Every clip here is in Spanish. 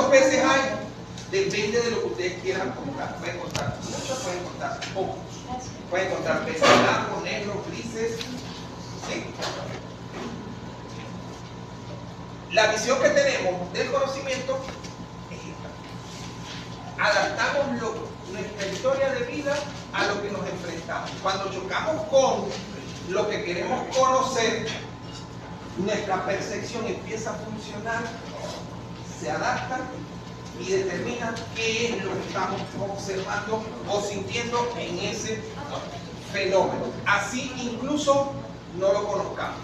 ¿Cuántos peces hay? Depende de lo que ustedes quieran contar. Pueden contar muchos, pueden contar pocos. Pueden contar peces blancos, negros, grises. ¿Sí? La visión que tenemos del conocimiento es esta. Adaptamos nuestra historia de vida a lo que nos enfrentamos. Cuando chocamos con lo que queremos conocer, nuestra percepción empieza a funcionar, se adapta y determina qué es lo que estamos observando o sintiendo en ese fenómeno. Así incluso no lo conozcamos.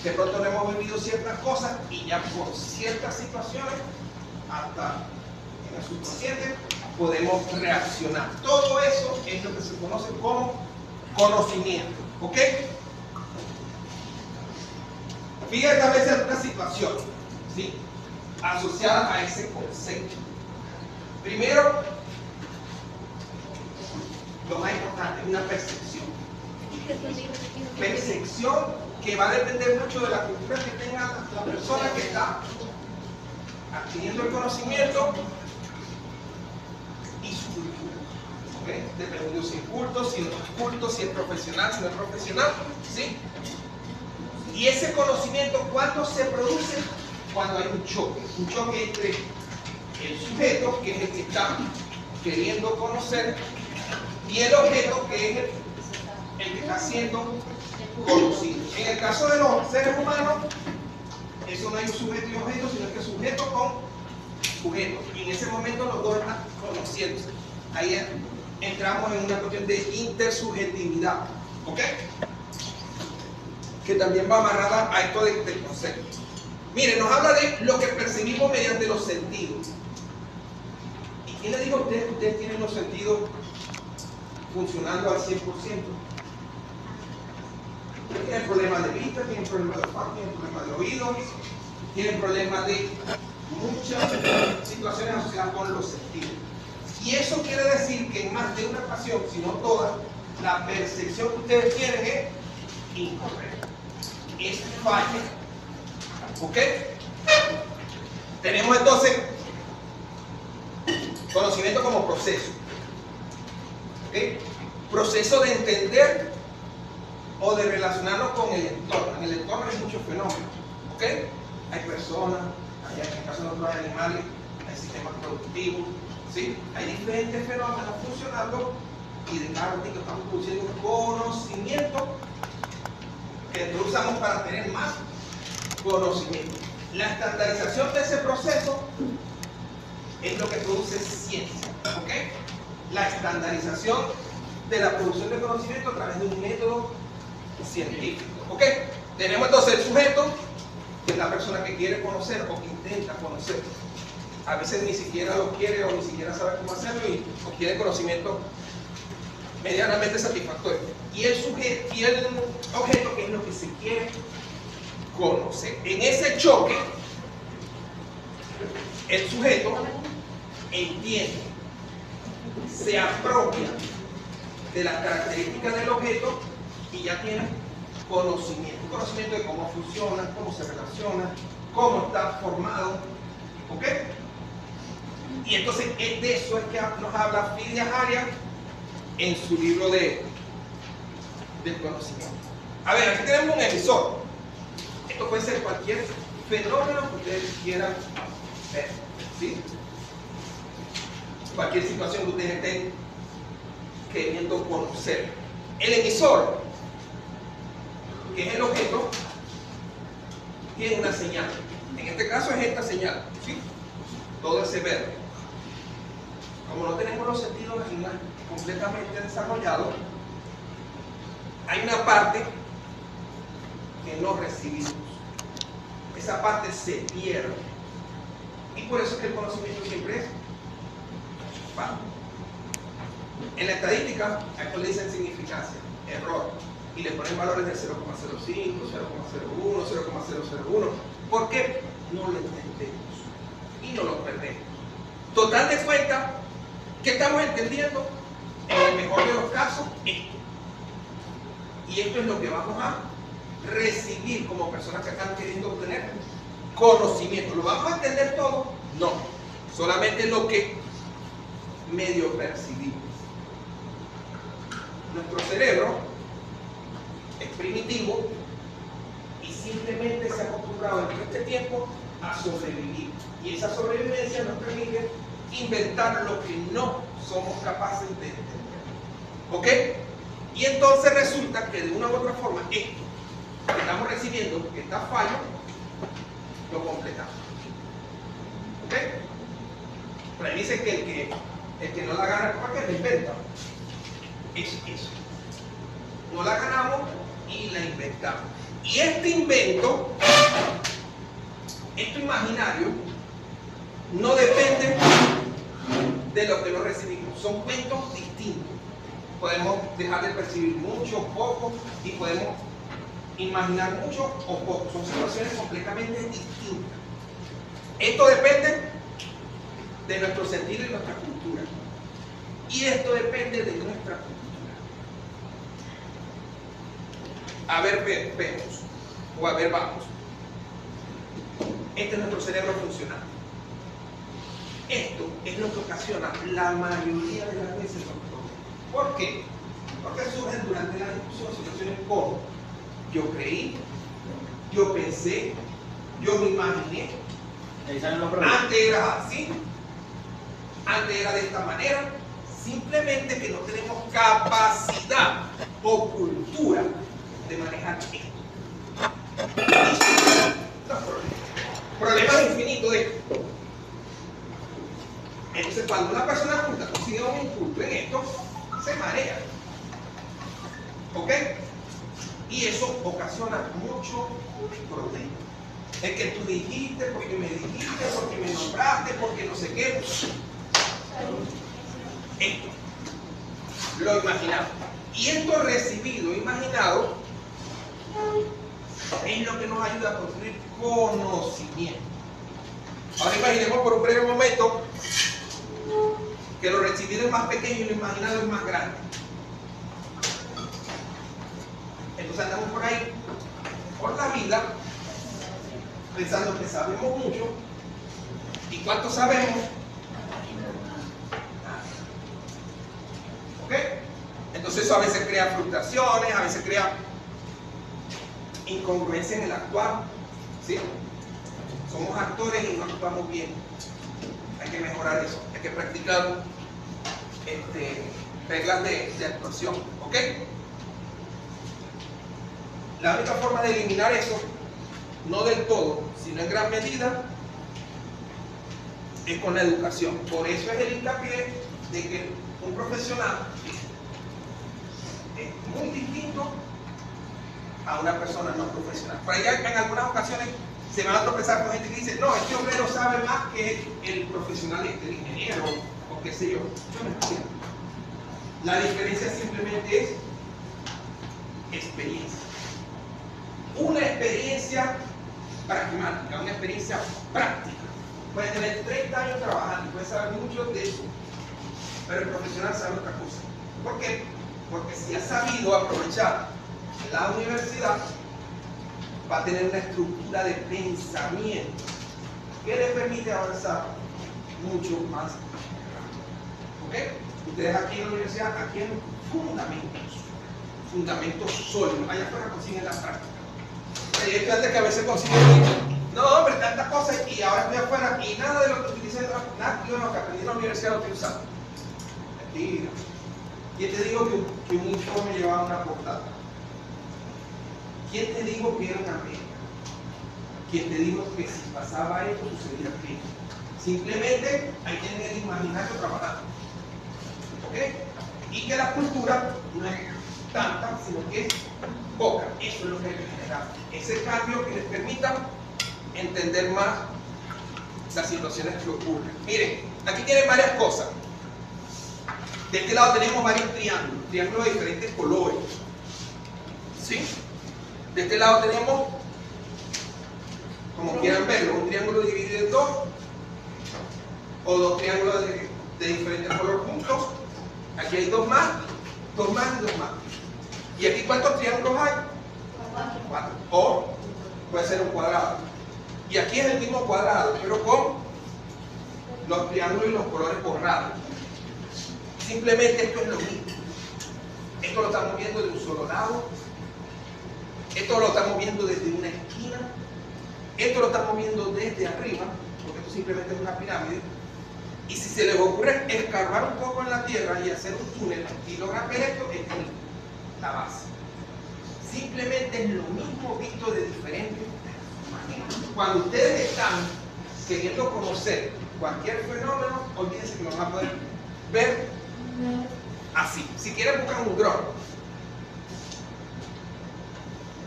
De pronto no hemos vivido ciertas cosas y ya por ciertas situaciones, hasta en el subconsciente, podemos reaccionar. Todo eso es lo que se conoce como conocimiento. ¿Ok? Fíjate a veces una situación, ¿sí?, asociada a ese concepto. Primero, lo más importante es una percepción. Percepción que va a depender mucho de la cultura que tenga la persona que está adquiriendo el conocimiento y su cultura. ¿Okay? Dependiendo si es culto, si no es culto, si es profesional, si no es profesional. ¿Sí? Y ese conocimiento, ¿cuándo se produce? Cuando hay un choque entre el sujeto, que es el que está queriendo conocer, y el objeto, que es el que está siendo conocido. En el caso de los seres humanos, eso no hay un sujeto y objeto, sino que sujeto con sujeto. Y en ese momento los dos están conociéndose. Ahí entramos en una cuestión de intersubjetividad. ¿Ok? Que también va amarrada a esto del concepto. Miren, nos habla de lo que percibimos mediante los sentidos. ¿Y quién le dijo a ustedes que ustedes tienen los sentidos funcionando al 100%? Tienen problemas de vista, tienen problemas de olfato, tienen problemas de oído, tienen problemas de muchas situaciones asociadas con los sentidos. Y eso quiere decir que en más de una ocasión, si no todas, la percepción que ustedes tienen es incorrecta, es falla. ¿Ok? Tenemos entonces conocimiento como proceso. ¿Ok? Proceso de entender o de relacionarnos con el entorno. En el entorno hay muchos fenómenos. ¿Ok? Hay personas, en el caso de otros animales, hay sistemas productivos. ¿Sí? Hay diferentes fenómenos funcionando y de cada ratito estamos produciendo conocimiento que lo usamos para tener más conocimiento. La estandarización de ese proceso es lo que produce ciencia. ¿Ok? La estandarización de la producción de conocimiento a través de un método científico. ¿Ok? Tenemos entonces el sujeto, que es la persona que quiere conocer o que intenta conocer. A veces ni siquiera lo quiere o ni siquiera sabe cómo hacerlo y obtiene conocimiento medianamente satisfactorio. Y el sujeto y el objeto, que es lo que se quiere conocer. En ese choque, el sujeto entiende, se apropia de las características del objeto y ya tiene conocimiento. Conocimiento de cómo funciona, cómo se relaciona, cómo está formado. ¿Ok? Y entonces de eso es que nos habla Fidias Arias en su libro del conocimiento. A ver, aquí tenemos un emisor. Esto puede ser cualquier fenómeno que ustedes quieran ver, ¿sí? Cualquier situación que ustedes estén queriendo conocer. El emisor, que es el objeto, tiene una señal. En este caso es esta señal, ¿sí? Todo ese verde. Como no tenemos los sentidos completamente desarrollados, hay una parte que no recibimos. Esa parte se pierde. Y por eso es que el conocimiento siempre es falso. En la estadística, a esto le dicen significancia, error. Y le ponen valores de 0,05, 0,01, 0,001. ¿Por qué? No lo entendemos. Y no lo perdemos. Total de cuenta, ¿qué estamos entendiendo? En el mejor de los casos, esto. Y esto es lo que vamos a recibir como personas que están queriendo obtener conocimiento. ¿Lo vamos a entender todo? No. solamente lo que medio percibimos. Nuestro cerebro es primitivo y simplemente se ha acostumbrado en todo este tiempo a sobrevivir. Y esa sobrevivencia nos permite inventar lo que no somos capaces de entender. ¿Ok? Y entonces resulta que de una u otra forma esto que estamos recibiendo, que está fallo, lo completamos. ¿Ok? Pero ahí dice que el que no la gana, ¿para qué la inventa? Es eso. No la ganamos y la inventamos. Y este invento, esto imaginario, no depende de lo que lo recibimos. Son cuentos distintos. Podemos dejar de percibir mucho, poco, y podemos imaginar mucho o poco. Son situaciones completamente distintas. Esto depende de nuestro sentido y nuestra cultura. Y esto depende de nuestra cultura. A ver, vemos. O a ver, vamos. Este es nuestro cerebro funcionando. Esto es lo que ocasiona la mayoría de las veces los problemas. ¿Por qué? Porque surgen durante la discusión situaciones como yo creí, yo pensé, yo me imaginé, antes era así, antes era de esta manera. Simplemente que no tenemos capacidad o cultura de manejar esto. Los problemas infinitos de esto. Entonces, cuando una persona adulta consigue un inculto en esto, se marea. ¿Ok? Y eso ocasiona mucho problema. Es que tú dijiste, porque me dijiste, porque me nombraste, porque no sé qué. Esto, lo imaginado. Y esto recibido, imaginado, es lo que nos ayuda a construir conocimiento. Ahora imaginemos por un breve momento que lo recibido es más pequeño y lo imaginado es más grande. Entonces andamos por ahí, por la vida, pensando que sabemos mucho. ¿Y cuánto sabemos? ¿Ok? Entonces eso a veces crea frustraciones, a veces crea incongruencia en el actuar. ¿Sí? Somos actores y no actuamos bien. Hay que mejorar eso, hay que practicar reglas de actuación. ¿Ok? La única forma de eliminar eso, no del todo, sino en gran medida, es con la educación. Por eso es el hincapié de que un profesional es muy distinto a una persona no profesional. Por ahí en algunas ocasiones se van a tropezar con gente que dice, no, este obrero sabe más que el profesional, el ingeniero, o qué sé yo. Yo no entiendo. La diferencia simplemente es experiencia. Una experiencia pragmática, una experiencia práctica. Puede tener 30 años trabajando, puede saber mucho de eso, pero el profesional sabe otra cosa. ¿Por qué? Porque si ha sabido aprovechar la universidad, va a tener una estructura de pensamiento que le permite avanzar mucho más rápido. ¿Ok? Ustedes aquí en la universidad adquieren fundamentos sólidos. Allá afuera consiguen la práctica. Hay estudiantes que a veces consiguen, no, hombre, tantas cosas, y ahora estoy afuera y nada de lo que utilicé, nada de lo que aprendí en la universidad lo estoy usando. Mentira. ¿Quién te digo que un informe llevaba una portada? ¿Quién te dijo que era una regla? ¿Quién te dijo que si pasaba esto sucedía aquello? Simplemente hay que tener el imaginario trabajando. ¿Ok? Y que la cultura no es tanta, sino que es poca. Eso es lo que hay que generar. Ese cambio que les permita entender más las situaciones que ocurren. Miren, aquí tienen varias cosas. De este lado tenemos varios triángulos de diferentes colores. ¿Sí? De este lado tenemos, como quieran verlo, un triángulo dividido en dos, o dos triángulos de diferentes colores juntos. Aquí hay dos más y dos más. ¿Y aquí cuántos triángulos hay? 4. O puede ser un cuadrado. Y aquí es el mismo cuadrado, pero con los triángulos y los colores borrados. Simplemente esto es lo mismo. Esto lo estamos viendo de un solo lado. Esto lo estamos viendo desde una esquina. Esto lo estamos viendo desde arriba, porque esto simplemente es una pirámide. Y si se les ocurre escarbar un poco en la tierra y hacer un túnel y lograr ver esto, es la base. Simplemente es lo mismo visto de diferentes maneras. Cuando ustedes están queriendo conocer cualquier fenómeno, olvídense que lo van a poder ver así. Si quieren buscar un dron,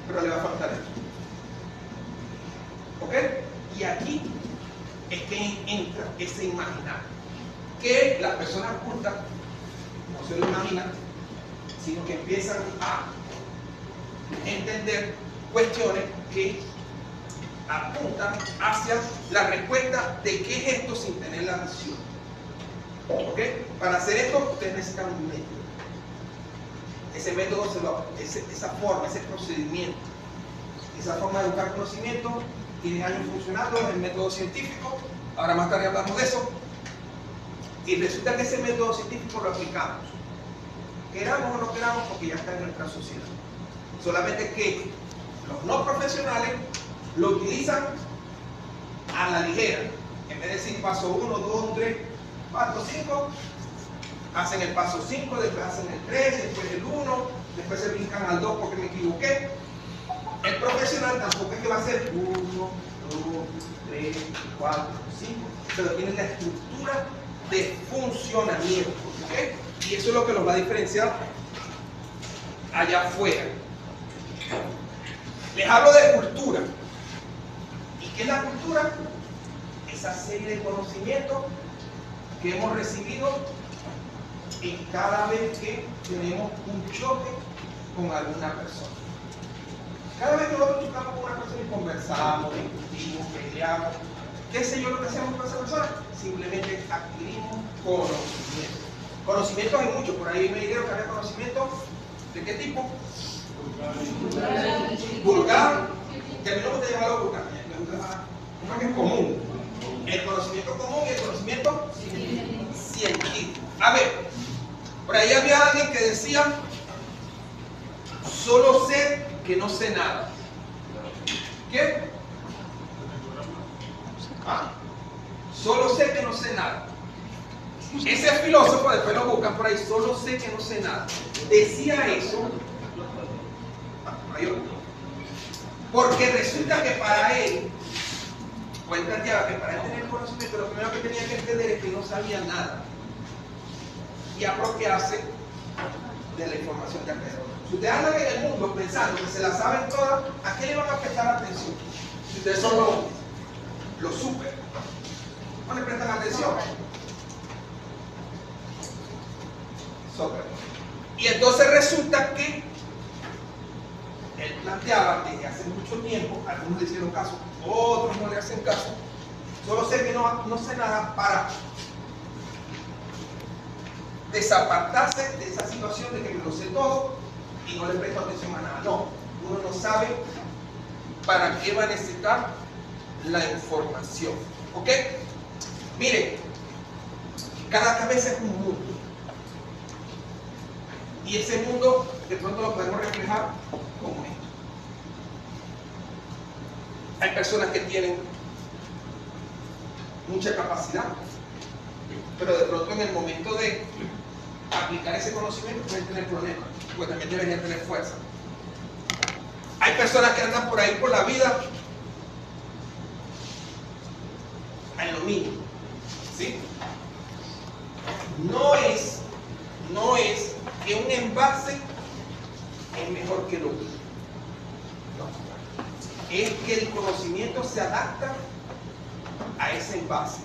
pero le va a faltar esto. ¿Ok? Y aquí es que entra ese imaginar, que las personas cultas no se lo imaginan, sino que empiezan a entender cuestiones que apuntan hacia la respuesta de qué es esto sin tener la visión. ¿Ok? Para hacer esto ustedes necesitan un método. Ese método, esa forma, ese procedimiento, esa forma de buscar conocimiento tiene años funcionando, es el método científico. Ahora más tarde hablamos de eso. Y resulta que ese método científico lo aplicamos, queramos o no queramos, porque ya está en nuestra sociedad. Solamente que los no profesionales lo utilizan a la ligera. En vez de decir paso 1, 2, 3, 4, 5, hacen el paso 5, después hacen el 3, después el 1, después se brincan al 2 porque me equivoqué. El profesional tampoco es que va a hacer 1, 2, 3, 4, 5, pero tiene la estructura de funcionamiento. ¿Okay? Y eso es lo que los va a diferenciar allá afuera. Les hablo de cultura. ¿Y qué es la cultura? Esa serie de conocimientos que hemos recibido en cada vez que tenemos un choque con alguna persona. Cada vez que nosotros chocamos con una persona y conversamos, discutimos, peleamos, ¿qué sé yo lo que hacemos con esa persona? Simplemente adquirimos conocimiento. Conocimientos hay muchos, por ahí me dijeron que había conocimientos ¿de qué tipo? Vulgar. Que a mí no me gusta llamarlo vulgar, me gusta uno que es común. El conocimiento común y el conocimiento científico. A ver, por ahí había alguien que decía, solo sé que no sé nada. ¿Qué? Solo sé que no sé nada. Ese filósofo, después lo buscan por ahí, solo sé que no sé nada. Decía eso porque resulta que para él, cuéntate que para él tener conocimiento, lo primero que tenía que entender es que no sabía nada y apropiarse de la información de alrededor. Si ustedes andan en el mundo pensando que se la saben todas, ¿a qué le van a prestar atención? Si ustedes son los super, no le prestan atención. Super. Y entonces resulta que él planteaba desde hace mucho tiempo, algunos le hicieron caso, otros no le hacen caso, solo sé que no sé nada, para desapartarse de esa situación de que me lo sé todo y no le presto atención a nada. No, uno no sabe para qué va a necesitar la información. ¿Ok? Miren, cada cabeza es un mundo. Y ese mundo de pronto lo podemos reflejar como esto. Hay personas que tienen mucha capacidad, pero de pronto en el momento de aplicar ese conocimiento pueden tener problemas, porque también deberían tener fuerza. Hay personas que andan por ahí por la vida en lo mínimo, ¿sí? No es que un envase es mejor que lo otro. No. Es que el conocimiento se adapta a ese envase.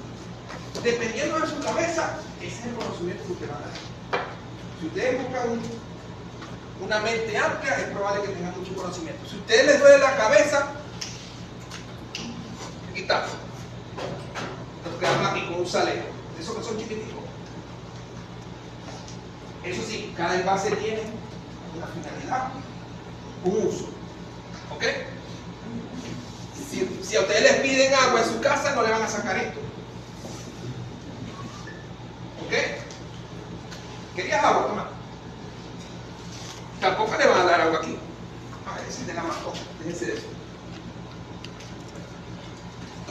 Dependiendo de su cabeza, ese es el conocimiento que usted va a dar. Si ustedes buscan una mente amplia, es probable que tengan mucho conocimiento. Si a ustedes les duele la cabeza, quitamos. Nos quedamos aquí con un salero. Esos que son chiquiticos. Eso sí, cada envase tiene una finalidad, un uso. ¿Ok? Si a ustedes les piden agua en su casa, no le van a sacar esto.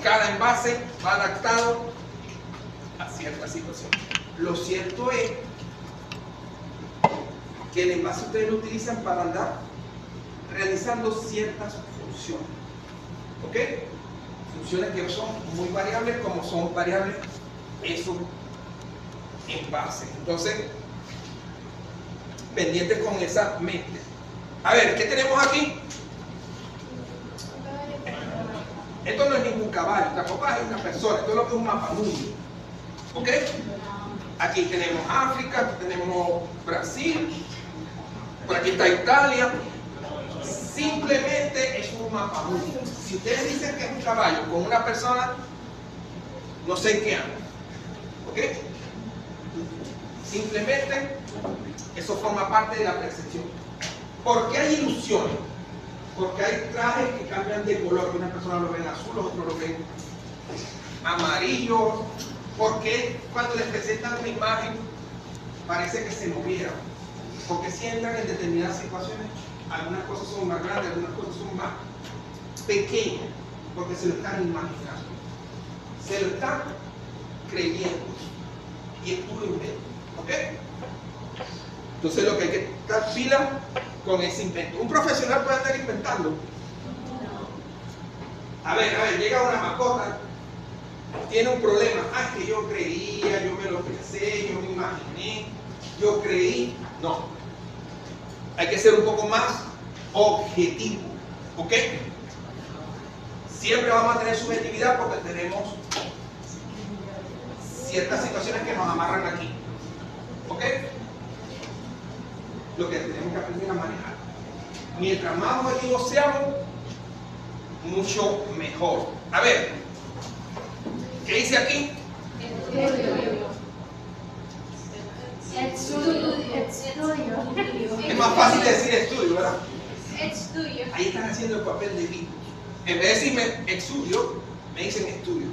Cada envase va adaptado a cierta situación. Lo cierto es que el envase ustedes lo utilizan para andar realizando ciertas funciones. ¿Ok? Funciones que son muy variables, como son variables esos envases. Entonces, pendiente con esa mente. A ver, ¿qué tenemos aquí? Esto no es ningún caballo, tampoco es una persona, esto es lo que es un mapamundi. ¿Ok? Aquí tenemos África, aquí tenemos Brasil, por aquí está Italia. Simplemente es un mapamundi. Si ustedes dicen que es un caballo con una persona, no sé en qué anda. ¿Ok? Simplemente eso forma parte de la percepción. ¿Por qué hay ilusiones? Porque hay trajes que cambian de color, que una persona lo ven azul, los otros lo ven amarillo. Porque cuando les presentan una imagen parece que se movieran? Porque si entran en determinadas situaciones, algunas cosas son más grandes, algunas cosas son más pequeñas, porque se lo están imaginando, se lo están creyendo, y es puro invento. ¿Ok? Entonces lo que hay que estar pila con ese invento. ¿Un profesional puede andar inventando? A ver, llega una mascota, tiene un problema. Ah, es que yo creía, yo me lo pensé, yo me imaginé, yo creí. No. Hay que ser un poco más objetivo. ¿Ok? Siempre vamos a tener subjetividad porque tenemos ciertas situaciones que nos amarran aquí. ¿Ok? Lo que tenemos que aprender a manejar. Mientras más objetivos seamos, mucho mejor. A ver, ¿qué dice aquí? Estudio. Es más fácil decir estudio, ¿verdad? Estudio. Ahí están haciendo el papel de Vico. En vez de decirme estudio, me dicen estudio.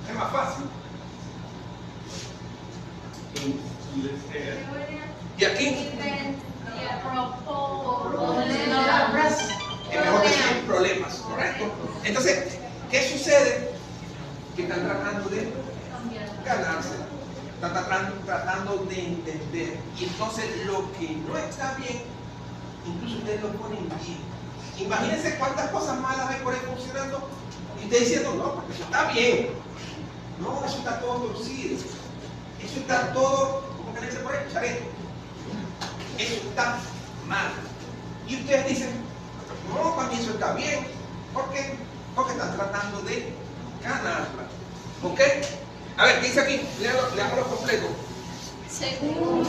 Es más fácil. Y aquí es mejor decir problemas, ¿correcto? Entonces, ¿qué sucede? Que están tratando de ganarse, están tratando de entender. Y entonces lo que no está bien, incluso ustedes lo ponen bien. Imagínense cuántas cosas malas hay por ahí funcionando y ustedes diciendo, no, porque eso está bien. No, eso está todo torcido. Eso está todo, ¿cómo que le dice por ahí? Chareto. Eso está mal. Y ustedes dicen, no, para mí eso está bien. ¿Por qué? Porque están tratando de ganarla. ¿Ok? A ver, ¿qué dice aquí? Leámoslo completo. Según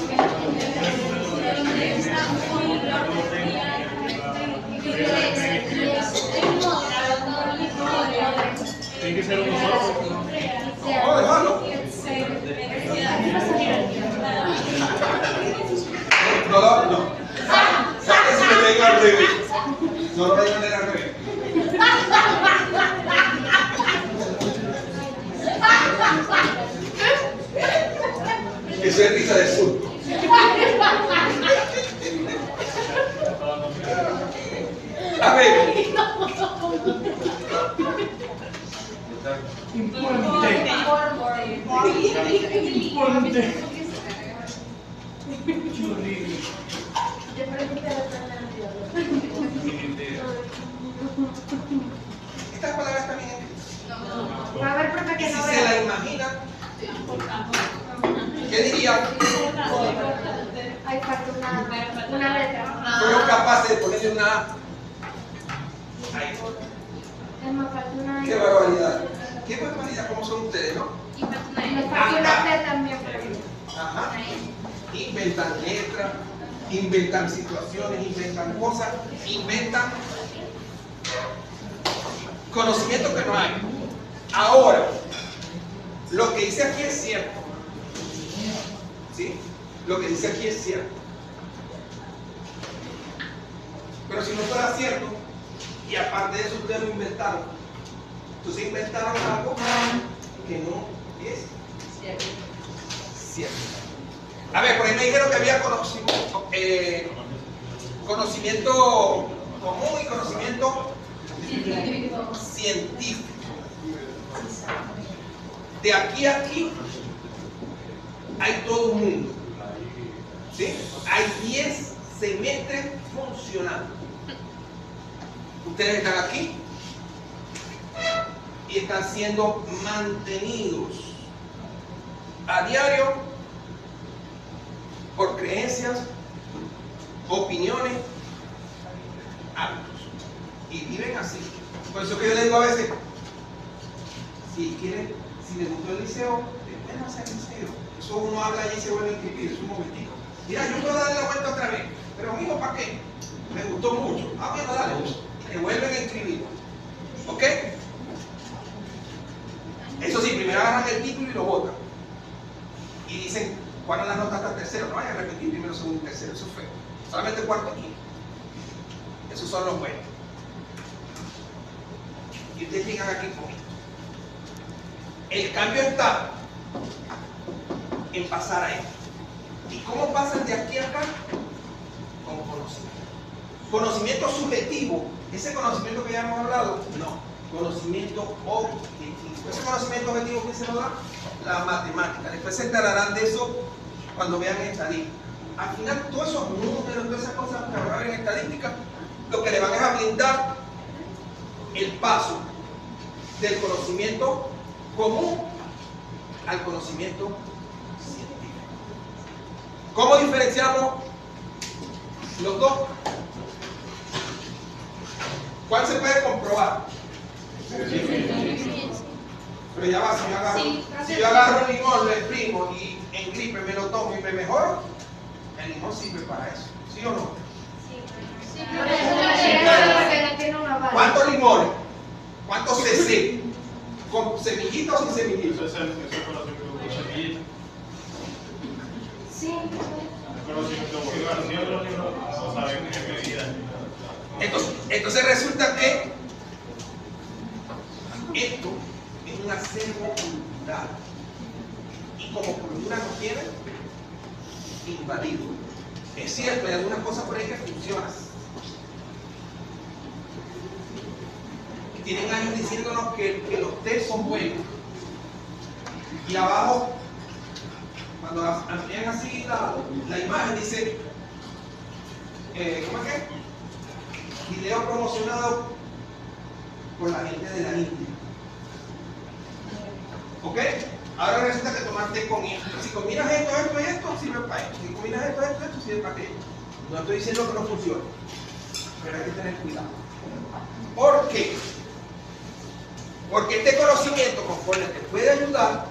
Tiene que ser uno solo. No, déjalo. No. Eso me tengo al revés. No lo vayan a leer al revés. Eso es risa de sur. A ver. Estas palabras también escritas. A ver, profe, Y que si no se la imagina, ¿qué diría? Hay falta una letra. Fueron capaces de ponerle una A. Ahí. Es más, falta una ¡Qué barbaridad! ¡Qué barbaridad! ¿Cómo son ustedes, no? Me falta una T también. Ajá. Inventan letras, inventan situaciones, inventan cosas, inventan conocimiento que no hay. Ahora, lo que dice aquí es cierto. ¿Sí? Lo que dice aquí es cierto. Pero si no fuera cierto, y aparte de eso ustedes lo inventaron, entonces inventaron algo que no es cierto. A ver, por ahí me dijeron que había conocimiento común y conocimiento científico. De aquí a aquí hay todo un mundo. ¿Sí? Hay 10 semestres funcionando. Ustedes están aquí y están siendo mantenidos a diario por creencias, opiniones, hábitos. Y viven así. Por eso que yo les digo a veces, si quieren, si les gustó el liceo, después hacer el liceo. Eso uno habla y se vuelve a inscribir, es un momentito. Mira, yo puedo darle la vuelta otra vez, pero amigo, ¿para qué? Me gustó mucho. Ah, bueno, dale. Me vuelven a inscribir. ¿Ok? Eso sí, primero agarran el título y lo botan. Y dicen, ¿cuál es la nota hasta tercero? No vayan a repetir primero, segundo y tercero. Eso fue. Solamente cuarto y quinto. Esos son los buenos. Y ustedes llegan aquí con esto. El cambio está en pasar a esto. ¿Y cómo pasan de aquí a acá? Con conocimiento. Conocimiento subjetivo, ese conocimiento que ya hemos hablado, no. Conocimiento objetivo. Ese conocimiento objetivo, ¿quién se lo da? La matemática. Después se enterarán de eso cuando vean estadística. Al final, todos esos números, todas esas cosas que van a ver en estadística, lo que le van es a brindar el paso del conocimiento común al conocimiento científico. ¿Cómo diferenciamos los dos? ¿Cuál se puede comprobar? Pero ya va, si yo agarro un limón, lo exprimo y en gripe me lo tomo y me mejoro, el limón sirve para eso, ¿sí o no? ¿Cuántos limones? ¿Cuántos cc? ¿Con semillitas o sin semillitas? Eso es conocimiento con semillita. Sí. Conocimiento con los libros no saben qué medida. Entonces resulta que esto es un acervo cultural y como cultura nos tiene invadido. Es cierto, hay algunas cosas por ahí que funcionan. Tienen años diciéndonos que los test son buenos. Y abajo, cuando amplían así la imagen, dice, ¿cómo es que? Video promocionado por la gente de la India. ¿Ok? Ahora resulta que tomar té con esto. Si combinas esto, esto y esto, sirve para esto. Si combinas esto, esto, esto, sirve para aquello. No estoy diciendo que no funcione, pero hay que tener cuidado. ¿Por qué? Porque este conocimiento, conforme te puede ayudar,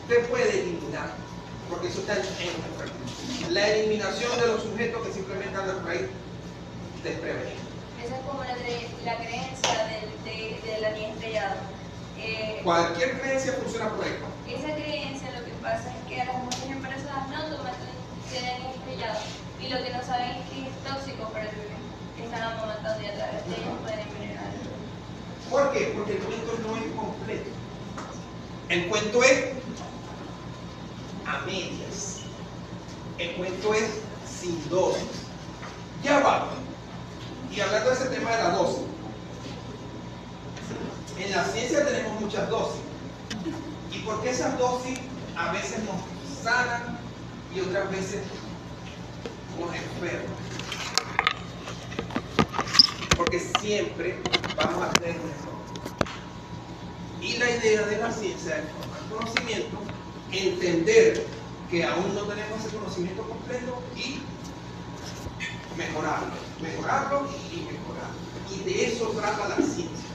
te puede eliminar. Porque eso está en la eliminación de los sujetos que simplemente andan por ahí desprevenidos. Esa es como la creencia del anillo estrellado. Cualquier creencia funciona por ahí. Esa creencia lo que pasa es que a las mujeres embarazadas no toman el anillo estrellado y lo que no saben es que es tóxico para el bebé, que están amamantando y a través de ellos pueden envenenar al bebé. ¿Por qué? Porque el cuento no es completo. El cuento es a medias. El cuento es sin dosis. Ya va. Y hablando de ese tema de la dosis, en la ciencia tenemos muchas dosis. ¿Y por qué esas dosis a veces nos sanan y otras veces nos enferman? Porque siempre vamos a tener un error. Y la idea de la ciencia es formar conocimiento, entender que aún no tenemos ese conocimiento completo y mejorarlo y mejorarlo. Y de eso trata la ciencia.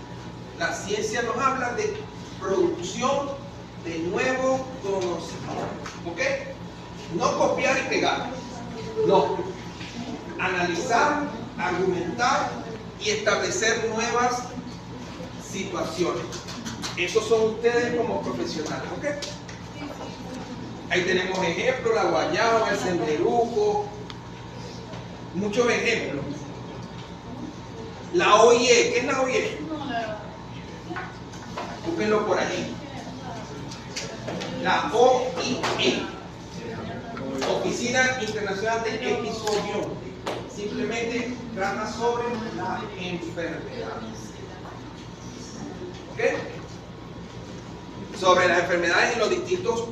La ciencia nos habla de producción de nuevo conocimiento. ¿Ok? No copiar y pegar. No. Analizar, argumentar y establecer nuevas situaciones. Esos son ustedes como profesionales. ¿Ok? Ahí tenemos ejemplos, la guayaba, el senderuco, muchos ejemplos. La OIE, ¿qué es la OIE? Búsquenlo por allí. La OIE, Oficina Internacional de Episodionte, simplemente trata sobre la enfermedad. ¿Ok? sobre las enfermedades en los distintos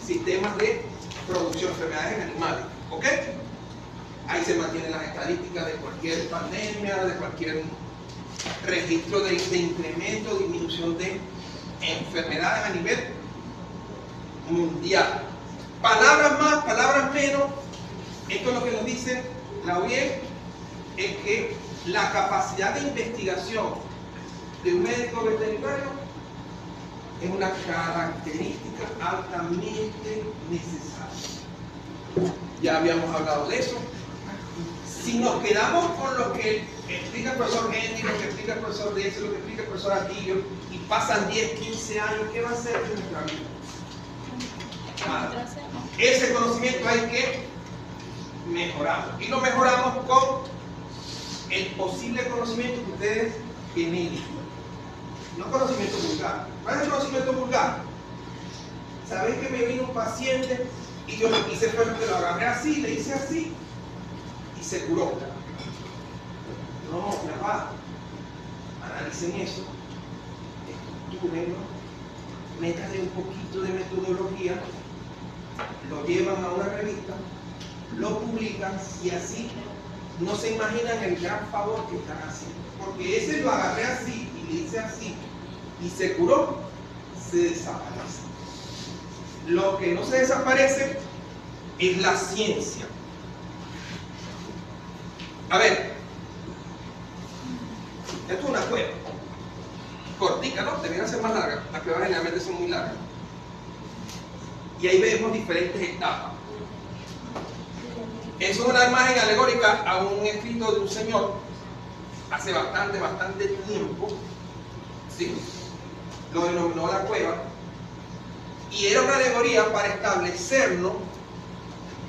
sistemas de producción, enfermedades en animales. ¿Ok? Ahí se mantienen las estadísticas de cualquier pandemia, de cualquier registro de incremento, disminución de enfermedades a nivel mundial. Palabras más, palabras menos. Esto es lo que nos dice la OIE, es que la capacidad de investigación de un médico veterinario es una característica altamente necesaria. Ya habíamos hablado de eso. Si nos quedamos con lo que explica el profesor Henry, lo que explica el profesor de ese, lo que explica el profesor Atillo, y pasan 10, 15 años, ¿qué va a hacer en nuestra vida? Nada. Ese conocimiento hay que mejorarlo. Y lo mejoramos con el posible conocimiento que ustedes generen. No conocimiento vulgar. ¿Cuál es el conocimiento vulgar? ¿Sabéis que me vino un paciente y yo lo que hice fue que lo agarré así, le hice así y se curó? No, papá, analicen eso, estructurenlo, métanle un poquito de metodología, lo llevan a una revista, lo publican y así no se imaginan el gran favor que están haciendo. Porque ese lo agarré así y le hice así y se curó, se desaparece. Lo que no se desaparece es la ciencia. A ver, esto es una cueva cortica, ¿no? Deberían ser más largas. Las cuevas generalmente son muy largas. Y ahí vemos diferentes etapas. Eso es una imagen alegórica a un escrito de un señor hace bastante tiempo, ¿sí? Lo denominó la cueva, y era una alegoría para establecernos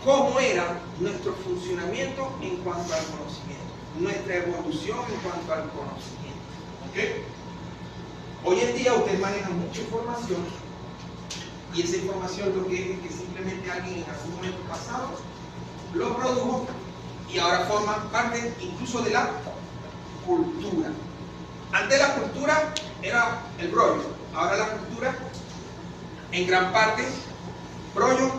cómo era nuestro funcionamiento en cuanto al conocimiento, nuestra evolución en cuanto al conocimiento. ¿Okay? Hoy en día ustedes manejan mucha información, y esa información lo que es que simplemente alguien en algún momento pasado lo produjo y ahora forma parte incluso de la cultura. Antes la cultura era el brollo, ahora la cultura en gran parte brollo,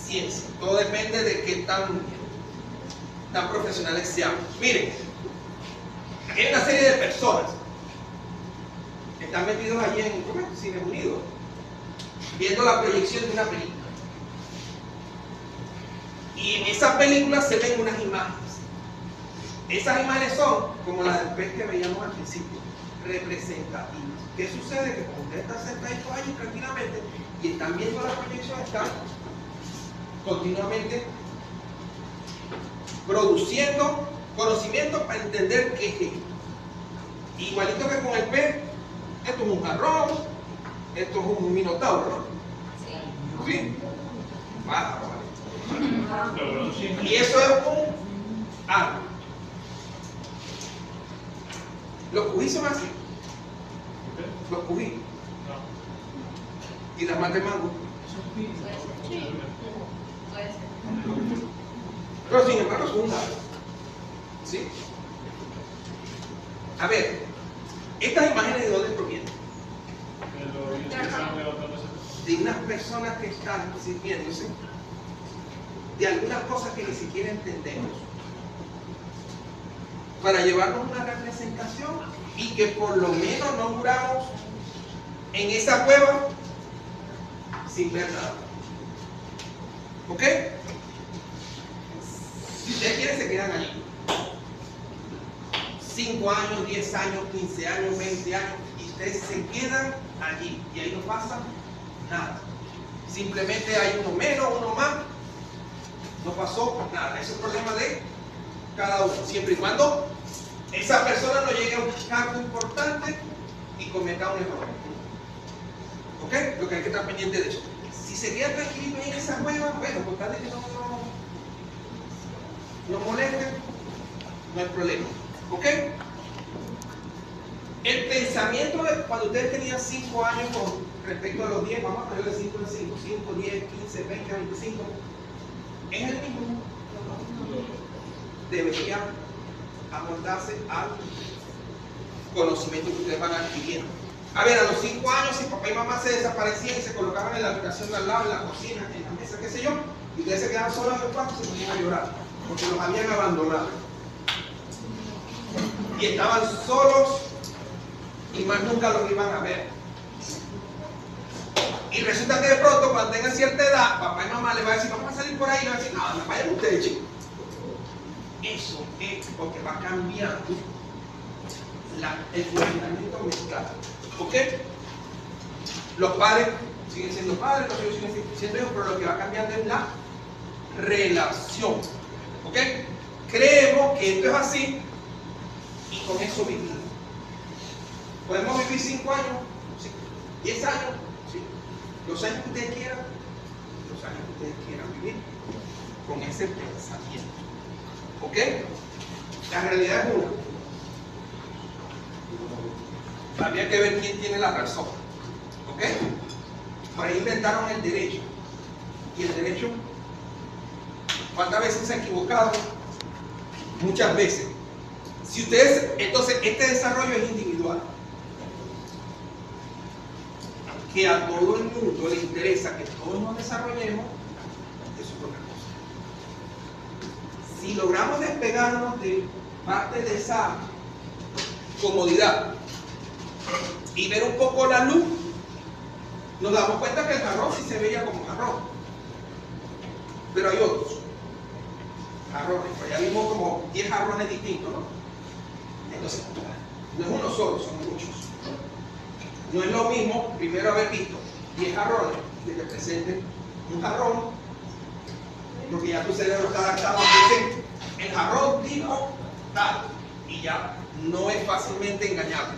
ciencia. Todo depende de qué tan profesionales seamos. Miren, aquí hay una serie de personas que están metidos allí en Cines Unidos viendo la proyección de una película. Y en esas películas se ven unas imágenes. Esas imágenes son como las del pez que veíamos al principio, representativas. ¿Qué sucede? Que cuando usted está sentadito ahí tranquilamente y están viendo la proyección, están continuamente produciendo conocimiento para entender qué es esto. Igualito que con el pez, esto es un jarrón, esto es un minotauro, ¿no? ¿Sí? Bárbaro. Y eso es un árbol. Los cují son así. Los cují. Y las matas de mango. Pero sin embargo son un árbol. ¿Sí? A ver, estas imágenes de dónde provienen? De unas personas que están sirviéndose de algunas cosas que ni siquiera entendemos, para llevarnos una representación y que por lo menos no duramos en esa cueva sin ver nada. ¿Ok? Si ustedes quieren se quedan allí 5 años, 10 años, 15 años, 20 años, y ustedes se quedan allí y ahí no pasa nada. Simplemente hay uno menos, uno más, no pasó nada. Ese es el problema de cada uno, siempre y cuando esa persona no llegue a un cargo importante y cometa un error. ¿Ok? Lo que hay que estar pendiente de eso. Si se queda tranquilito ahí en esa cueva, bueno, por tal de que no moleste, no hay problema. ¿Ok? El pensamiento de cuando ustedes tenían 5 años con respecto a los 10, vamos a ponerle 5 en 5, 5, 10, 15, 20, 25, es el mismo. Debería amoldarse al conocimiento que ustedes van adquiriendo. A ver, a los 5 años, si papá y mamá se desaparecían y se colocaban en la habitación de al lado, en la cocina, en la mesa, qué sé yo, y ustedes se quedaban solos en el cuarto, se ponían a llorar, porque los habían abandonado. Y estaban solos y más nunca los iban a ver. Y resulta que de pronto, cuando tengan cierta edad, papá y mamá les va a decir, vamos a salir por ahí, y les va a decir, no, vayan ustedes, chicos. Eso es porque va cambiando el funcionamiento mental. ¿Ok? Los padres siguen siendo padres, los hijos siguen siendo hijos, pero lo que va cambiando es la relación. ¿Ok? Creemos que esto es así y con eso vivimos. ¿Podemos vivir 5 años? Sí. 10 años, sí. Los años que ustedes quieran, los años que ustedes quieran vivir con ese pensamiento. ¿Ok? La realidad es una. Habría que ver quién tiene la razón. ¿Ok? Por ahí inventaron el derecho. Y el derecho, ¿cuántas veces se ha equivocado? Muchas veces. Si ustedes, entonces, este desarrollo es individual. Que a todo el mundo le interesa que todos nos desarrollemos, eso es otra cosa. Si logramos despegarnos de parte de esa comodidad y ver un poco la luz, nos damos cuenta que el jarrón sí se veía como jarrón, pero hay otros jarrones, pues ya vimos como 10 jarrones distintos, ¿no? Entonces, no es uno solo, son muchos. No es lo mismo primero haber visto 10 jarrones que te presenten un jarrón, porque ya tu cerebro está adaptado a que el jarrón tipo tal, y ya no es fácilmente engañable.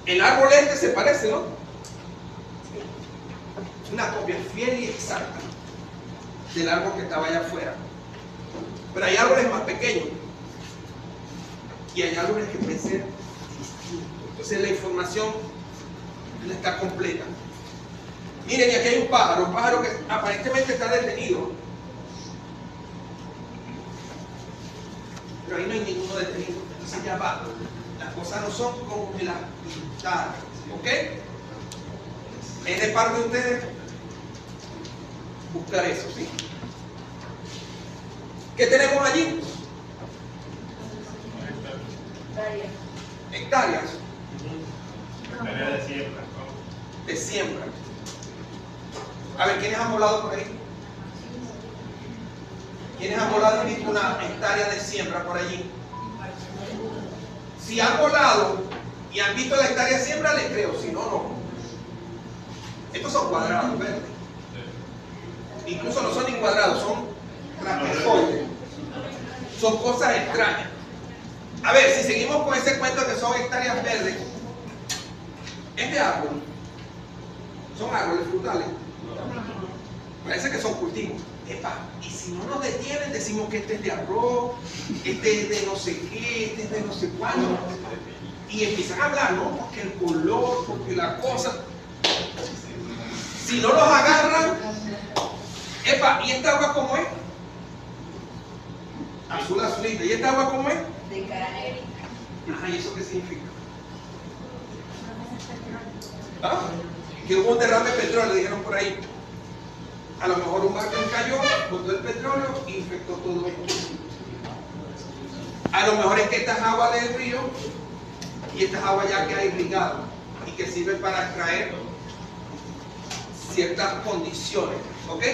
El árbol este se parece, ¿no? Es una copia fiel y exacta del árbol que estaba allá afuera. Pero hay árboles más pequeños y hay árboles que pueden ser distintos. Entonces la información no está completa. Miren, y aquí hay un pájaro que aparentemente está detenido. Pero ahí no hay ninguno detenido. Entonces ya va. Las cosas no son como me las pintaron. ¿Ok? Es de parte de ustedes buscar eso, ¿sí? ¿Qué tenemos allí? Hectáreas. Tarea de siembra. De siembra. A ver, ¿quiénes han volado por ahí? ¿Quiénes han volado y visto una hectárea de siembra por allí? Si han volado y han visto la hectárea de siembra, les creo, si no, no. Estos son cuadrados, ¿verdad? Incluso no son ni cuadrados, son trapezoides. Son cosas extrañas. A ver, si seguimos con ese cuento que son hectáreas verdes, este árbol son árboles frutales. Parece que son cultivos. Epa, y si no nos detienen, decimos que este es de arroz, este es de no sé qué, este es de no sé cuándo. Y empiezan a hablar, ¿no? Porque el color, porque la cosa. Si no los agarran, epa, ¿y esta agua cómo es? Azul, azulita. ¿Y esta agua cómo es? De cara negrita. Ajá, ¿y eso qué significa? ¿Ah? Que hubo un derrame de petróleo, dijeron por ahí. A lo mejor un barco cayó, botó el petróleo e infectó todo esto. A lo mejor es que esta es agua del río y esta es agua ya que ha irrigado y que sirve para extraer ciertas condiciones. ¿Ok?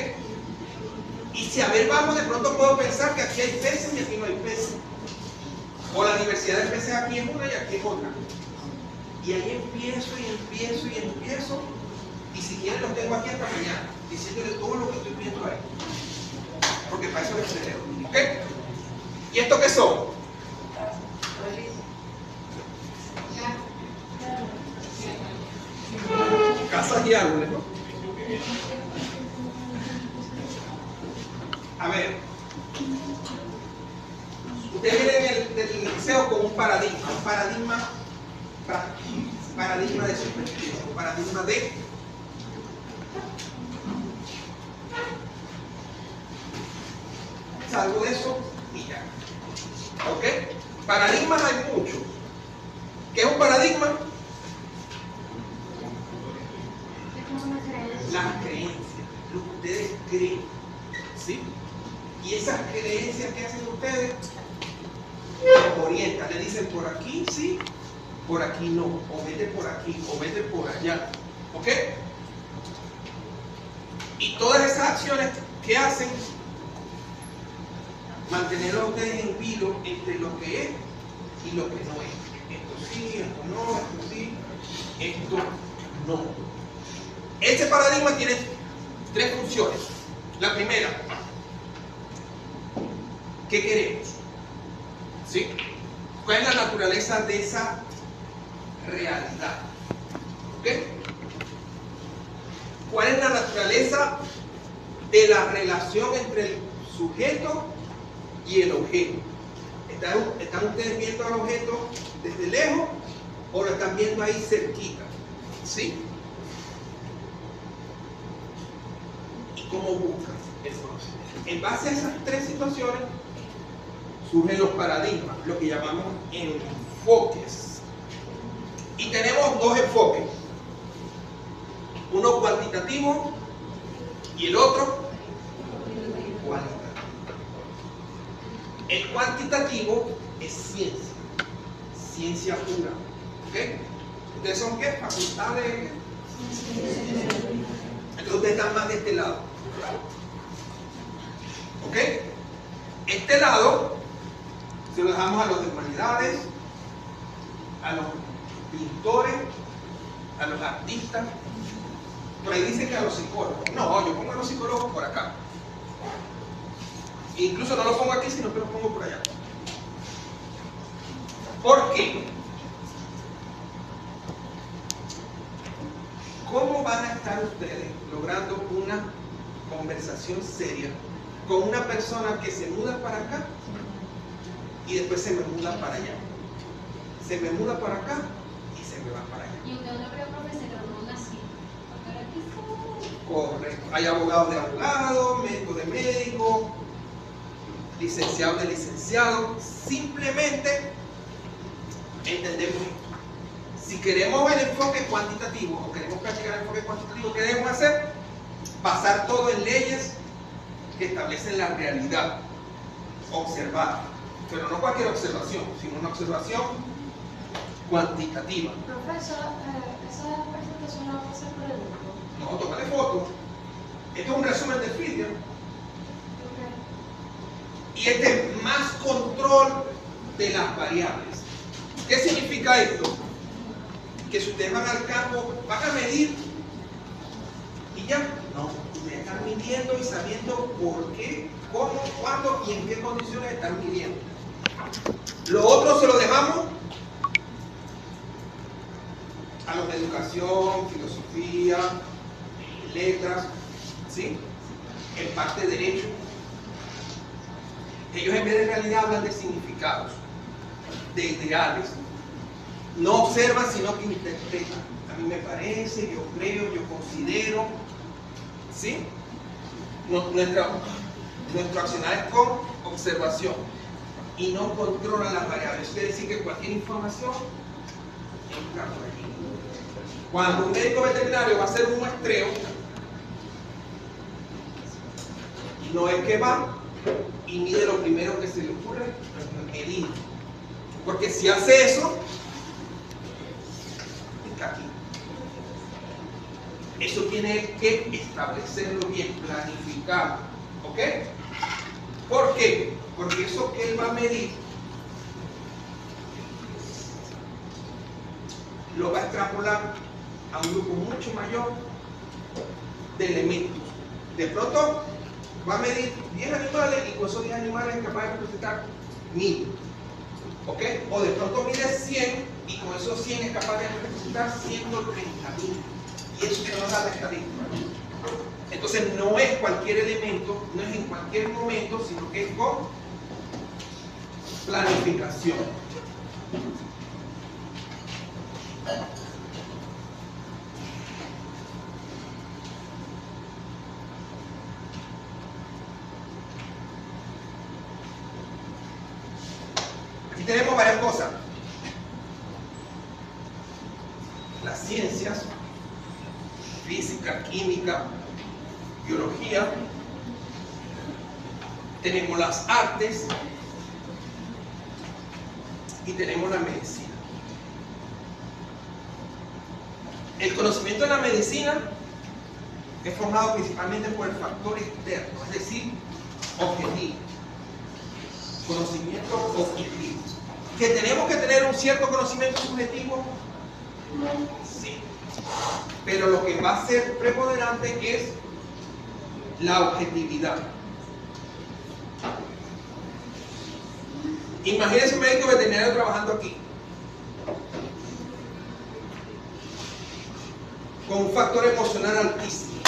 Y si a ver vamos, de pronto puedo pensar que aquí hay peces y aquí no hay peces. O la diversidad de peces aquí es una y aquí es otra. Y ahí empiezo y empiezo y empiezo. Y si quieren los tengo aquí hasta mañana, diciéndole todo lo que estoy viendo ahí. Porque para eso les cerebro. ¿Ok? ¿Y esto qué son? Casas y árboles, ¿no? A ver. Ustedes vienen del liceo con un paradigma de supervivencia, un paradigma de salgo de eso y ya. ¿Ok? Paradigmas hay muchos. ¿Qué es un paradigma? las creencias, lo que ustedes creen, ¿sí? Y esas creencias que hacen ustedes, los orientan, le dicen por aquí sí, por aquí no, o vete por aquí, o vete por allá, ¿ok? Y todas esas acciones que hacen, mantenerlo a ustedes en vilo entre lo que es y lo que no es. Esto sí, esto no, esto sí, esto no. Este paradigma tiene tres funciones. La primera, ¿qué queremos? ¿Sí? ¿Cuál es la naturaleza de esa realidad? ¿Ok? ¿Cuál es la naturaleza de la relación entre el sujeto y el objeto? ¿Están ustedes viendo al objeto desde lejos o lo están viendo ahí cerquita? ¿Sí? ¿Y cómo buscan eso? En base a esas tres situaciones surgen los paradigmas, lo que llamamos enfoques. Y tenemos dos enfoques, uno cuantitativo y el otro cualitativo. El cuantitativo es ciencia, ciencia pura. ¿Ok? ¿Ustedes son qué? Facultades. Entonces ustedes están más de este lado. ¿Ok? Este lado se lo dejamos a los de humanidades, a los pintores, a los artistas. Por ahí dicen que a los psicólogos. No, yo pongo a los psicólogos por acá. Incluso no lo pongo aquí, sino que lo pongo por allá. ¿Por qué? ¿Cómo van a estar ustedes logrando una conversación seria con una persona que se muda para acá y después se me muda para allá? Se me muda para acá y se me va para allá. Y usted no creo, profe, se graduó así. Correcto. Hay abogados de abogados, médicos de médicos, licenciados de licenciados. Simplemente entendemos esto. Si queremos el enfoque cuantitativo o queremos practicar el enfoque cuantitativo, ¿qué debemos hacer? Basar todo en leyes que establecen la realidad, observar, pero no cualquier observación, sino una observación cuantitativa. Profesor, esa presentación la va a hacer por el grupo. No, tómale foto. Esto es un resumen del vídeo. Y este es más control de las variables. ¿Qué significa esto? Que si ustedes van al campo, van a medir y ya. No, ustedes están midiendo y sabiendo por qué, cómo, cuándo y en qué condiciones están midiendo. Lo otro se lo dejamos a los de educación, filosofía, letras, ¿sí? En parte de derecho. Ellos en vez de realidad hablan de significados, de ideales. No observan, sino que interpretan. A mí me parece, yo creo, yo considero, ¿sí? Nuestro accionar es con observación y no controlan las variables. Quiere decir que cualquier información entra por aquí. Cuando un médico veterinario va a hacer un muestreo, no es que va y mide lo primero que se le ocurre, medir. Porque si hace eso, está aquí. Eso tiene que establecerlo bien, planificarlo. ¿Ok? ¿Por qué? Porque eso que él va a medir lo va a extrapolar a un grupo mucho mayor de elementos. De pronto va a medir 10 animales y con esos 10 animales es capaz de representar 1000. ¿Ok? O de pronto mide 100 y con esos 100 es capaz de representar 130.000. Y eso se nos da la estadística. Entonces no es cualquier elemento, no es en cualquier momento, sino que es con planificación. Aquí tenemos varias cosas. Las ciencias física, química, biología, tenemos las artes y tenemos la medicina. El conocimiento de la medicina es formado principalmente por el factor externo, es decir, objetivo. Conocimiento objetivo. ¿Que tenemos que tener un cierto conocimiento subjetivo? Sí. Pero lo que va a ser preponderante es la objetividad. Imagínense un médico veterinario trabajando aquí, con un factor emocional altísimo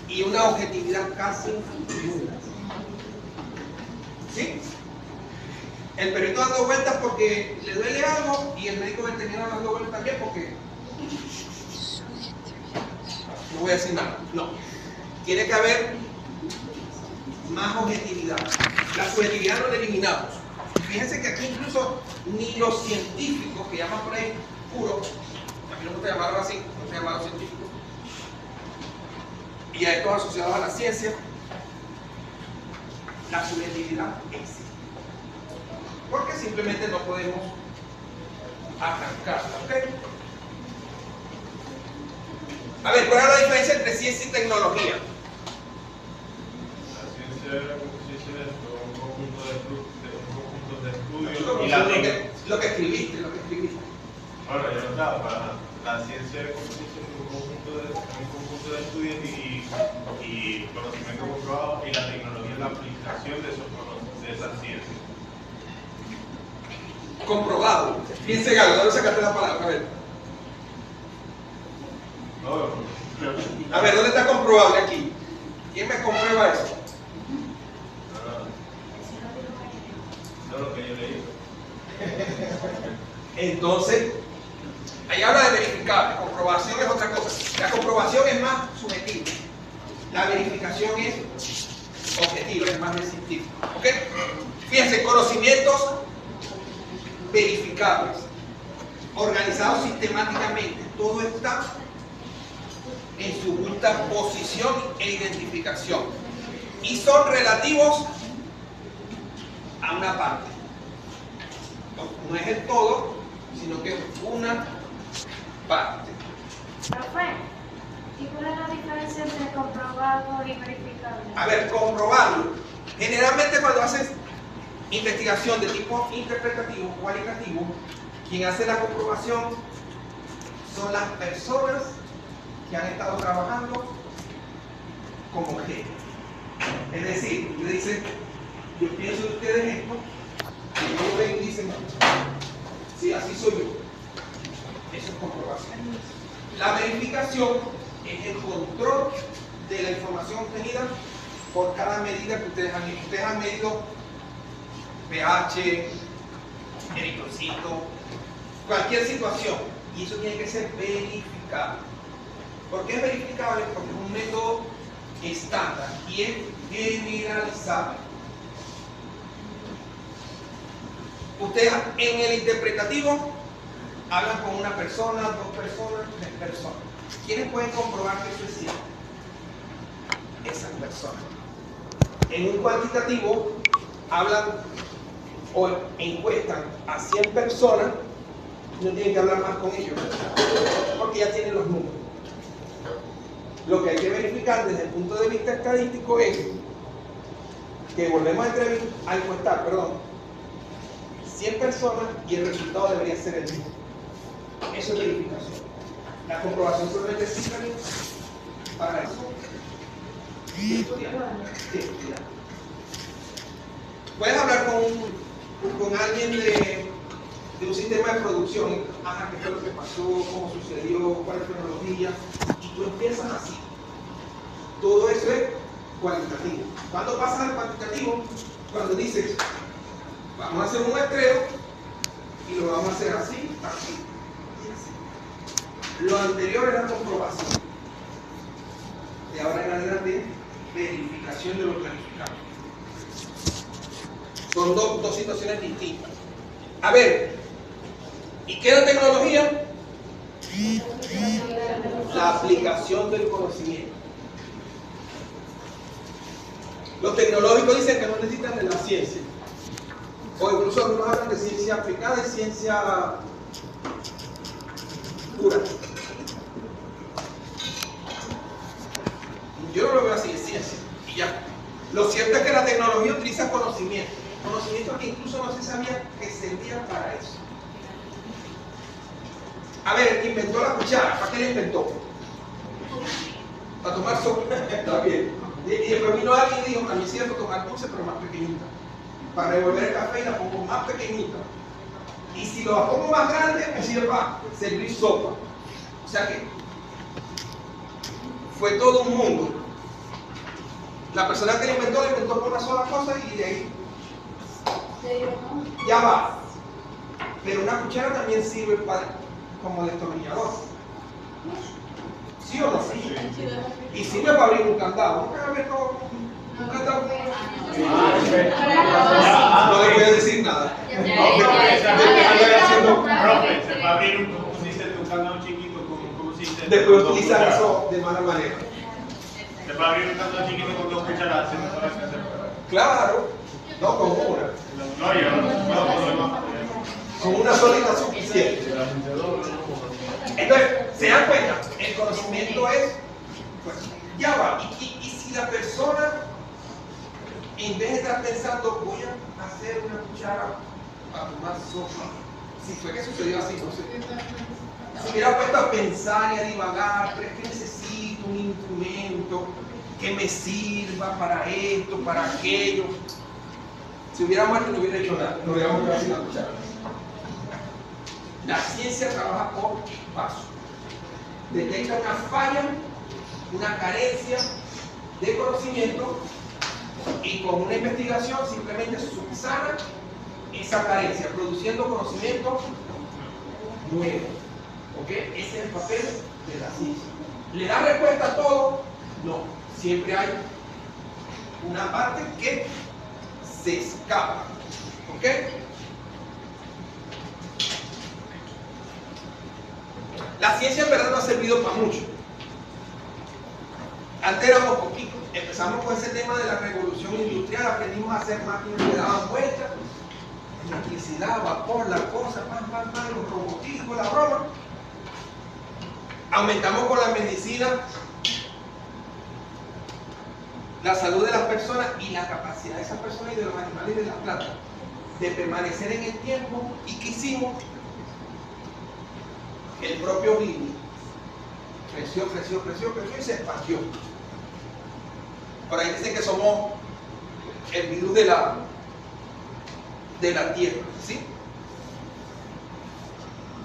y una objetividad casi nula. ¿Sí? El perrito dando vueltas porque le duele algo y el médico veterinario dando vueltas también porque no voy a decir nada. No. Tiene que haber más objetividad. La subjetividad no la eliminamos. Fíjense que aquí incluso ni los científicos que llaman por ahí puro, a mí no me gusta llamarlo así, no se llaman los científicos, y a estos asociados a la ciencia, la subjetividad existe. Porque simplemente no podemos arrancarla, ¿ok? A ver, ¿cuál es la diferencia entre ciencia y tecnología? La ciencia consiste en un conjunto de estudios Nosotros y la lo que escribiste. Bueno, yo no estaba para la ciencia consiste en un conjunto de estudios y conocimiento comprobado, y la tecnología es la aplicación de esas ciencias. Comprobado. Fíjense, Galo, ¿dónde sacaste la palabra? A ver, ¿dónde está comprobable aquí? ¿Quién me comprueba eso? No, lo que yo leí. Entonces, ahí habla de verificable. Comprobación es otra cosa. La comprobación es más subjetiva. La verificación es objetiva, es más descriptiva. ¿Ok? Fíjense, conocimientos verificables, organizados sistemáticamente. Todo está en su justa posición e identificación. Y son relativos a una parte. No es el todo, sino que es una parte. Profe, ¿y cuál es la diferencia entre comprobado y verificable? A ver, comprobarlo. Generalmente cuando haces investigación de tipo interpretativo, cualitativo, quien hace la comprobación son las personas que han estado trabajando como genios. Es decir, le dicen, yo pienso de ustedes esto, y ellos ven y dicen, sí, así soy yo. Eso es comprobación. La verificación es el control de la información obtenida por cada medida que ustedes han hecho. Ustedes han medido pH, eritrocito, cualquier situación, y eso tiene que ser verificable. ¿Por qué es verificable? Porque es un método estándar y es generalizable. Ustedes en el interpretativo hablan con una persona, 2 personas, 3 personas. ¿Quiénes pueden comprobar que eso es cierto? Esas personas. En un cuantitativo hablan o encuestan a 100 personas, no tienen que hablar más con ellos, porque ya tienen los números. Lo que hay que verificar desde el punto de vista estadístico es que volvemos a encuestar, 100 personas y el resultado debería ser el mismo. Eso es verificación. La comprobación solamente sirve para eso. Sí, estudiar. Puedes hablar con alguien de un sistema de producción. Ajá, ¿qué fue lo que pasó? ¿Cómo sucedió? ¿Cuáles fueron los días? Y tú empiezas así. Todo eso es cualitativo. ¿Cuándo pasas al cuantitativo? Cuando dices, vamos a hacer un muestreo y lo vamos a hacer así, así y así. Lo anterior es la comprobación. De ahora en adelante, verificación de lo planificado. Son dos situaciones distintas. A ver, ¿y qué es la tecnología? la aplicación del conocimiento. Los tecnológicos dicen que no necesitan de la ciencia. O incluso algunos hablan de ciencia aplicada y ciencia pura. Yo no lo veo así, es ciencia. Y ya. Lo cierto es que la tecnología utiliza conocimiento. Conocimiento que incluso no se sabía que servía para eso. A ver, el que inventó la cuchara, ¿para qué la inventó? Para tomar sopa. Está bien. Y después vino alguien y dijo, a mí sirve para tomar dulce, pero más pequeñita. Para revolver el café la pongo más pequeñita. Y si lo pongo más grande, me sirve para servir sopa. O sea que fue todo un mundo. La persona que lo inventó por una sola cosa y de ahí ya va. Pero una cuchara también sirve como destornillador. ¿Sí o no? Sí. Y sirve para abrir un candado. ¿Nunca habéis visto un candado? No le voy a decir nada. Profe, se va a abrir un candado chiquito, ¿cómo se dice? Después utilizar eso de mala manera. Se va a abrir un candado chiquito con 2 cucharadas, ¿se me puede hacer? Claro, no con una. No, yo no. Con una sola está suficiente. Entonces, ¿se dan cuenta? El conocimiento es, pues, ya va. Y si la persona, en vez de estar pensando, voy a hacer una cuchara para tomar sopa, si fue que sucedió así, no sé. Se hubiera puesto a pensar y a divagar, pero es que necesito un instrumento que me sirva para esto, para aquello. Si hubiera muerto no hubiera hecho nada, no hubiéramos quedado sin la cuchara. La ciencia trabaja por pasos. Detecta una falla, una carencia de conocimiento y con una investigación simplemente subsana esa carencia, produciendo conocimiento nuevo. ¿Ok? Ese es el papel de la ciencia. ¿Le da respuesta a todo? No. Siempre hay una parte que se escapa. ¿Ok? La ciencia en verdad no ha servido para mucho. Antes éramos poquitos. Empezamos con ese tema de la revolución industrial, aprendimos a hacer máquinas que daban vueltas, electricidad, vapor, la cosa, los roboticos, la broma. Aumentamos con la medicina la salud de las personas y la capacidad de esas personas y de los animales y de las plantas de permanecer en el tiempo. ¿Y qué hicimos? El propio virus creció y se expandió. Por ahí dicen que somos el virus de la tierra, ¿sí?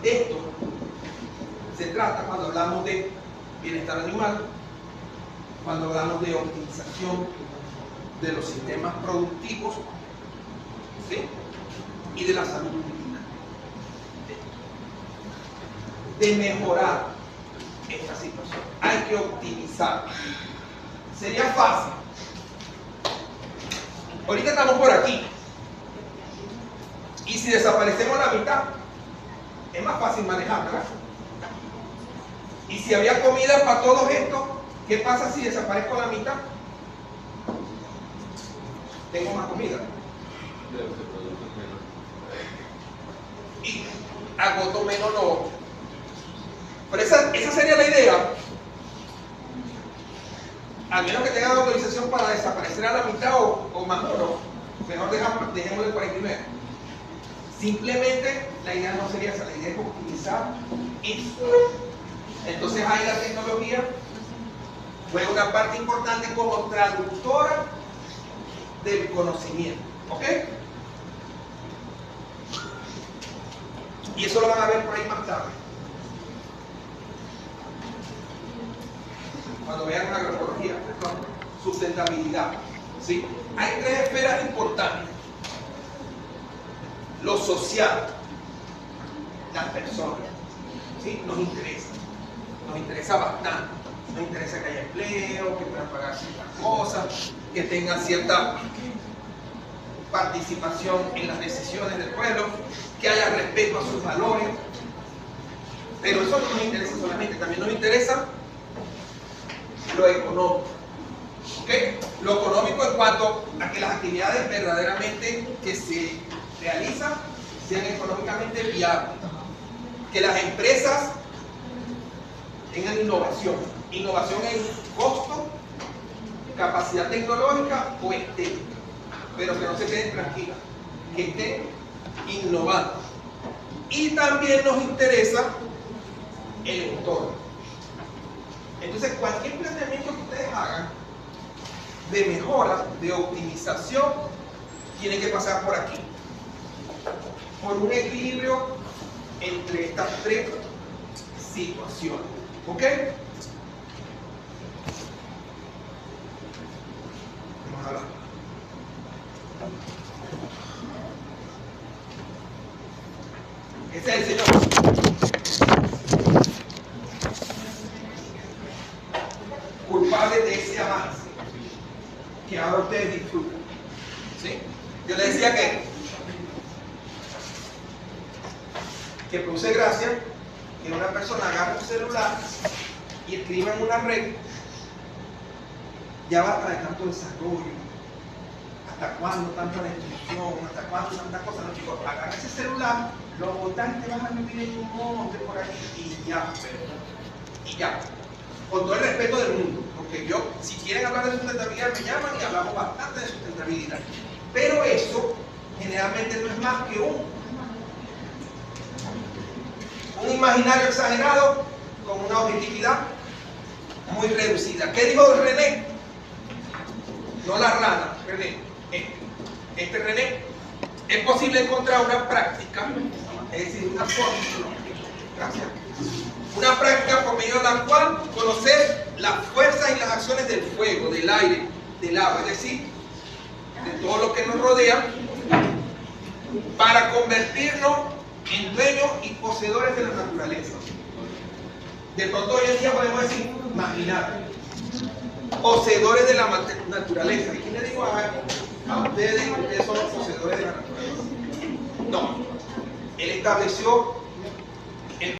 De esto se trata cuando hablamos de bienestar animal, cuando hablamos de optimización de los sistemas productivos, ¿sí? Y de la salud humana. De mejorar esta situación. Hay que optimizar. Sería fácil. Ahorita estamos por aquí. Y si desaparecemos la mitad, es más fácil manejar, ¿verdad? Y si había comida para todos estos, ¿qué pasa si desaparezco la mitad? Tengo más comida. Y agoto menos lo. Pero esa sería la idea. Al menos que tengan autorización para desaparecer a la mitad o más, pero mejor dejémosle por ahí primero. Simplemente la idea no sería esa, la idea es optimizar eso. Entonces ahí la tecnología juega una parte importante como traductora del conocimiento. ¿Ok? Y eso lo van a ver por ahí más tarde. Cuando vean agroecología, sustentabilidad. ¿Sí? Hay 3 esferas importantes. Lo social, las personas, ¿sí? Nos interesa bastante. Nos interesa que haya empleo, que puedan pagar ciertas cosas, que tengan cierta participación en las decisiones del pueblo, que haya respeto a sus valores. Pero eso no nos interesa solamente, también nos interesa lo económico. ¿Ok? Lo económico en cuanto a que las actividades verdaderamente que se realizan sean económicamente viables. Que las empresas tengan innovación. Innovación en costo, capacidad tecnológica o estética. Pero que no se queden tranquilas, que estén innovando. Y también nos interesa el entorno. Entonces, cualquier planteamiento que ustedes hagan de mejora, de optimización, tiene que pasar por aquí, por un equilibrio entre estas tres situaciones. ¿Ok? Vamos a hablar. Ese es el Señor. Culpable de ese avance que ahora ustedes disfrutan. ¿Sí? Yo les decía que produce gracia que una persona agarre un celular y escriba en una red. Ya basta de tanto desarrollo. ¿Hasta cuándo tanta destrucción? ¿Hasta cuándo tantas cosas? No, chicos, agarra ese celular, lo botas y te vas a vivir en un monte por ahí y ya, y ya. Con todo el respeto del mundo, porque yo, si quieren hablar de sustentabilidad, me llaman y hablamos bastante de sustentabilidad. Pero eso generalmente no es más que un imaginario exagerado con una objetividad muy reducida. ¿Qué dijo René? No la rana, René. Este René, es posible encontrar una práctica, es decir, una fórmula, gracias, una práctica por medio de la cual conocer las fuerzas y las acciones del fuego, del aire, del agua, es decir, de todo lo que nos rodea, para convertirnos en dueños y poseedores de la naturaleza. De pronto hoy en día podemos decir, imaginar, poseedores de la naturaleza. ¿Y quién le digo a ustedes que ustedes son los poseedores de la naturaleza? No. Él estableció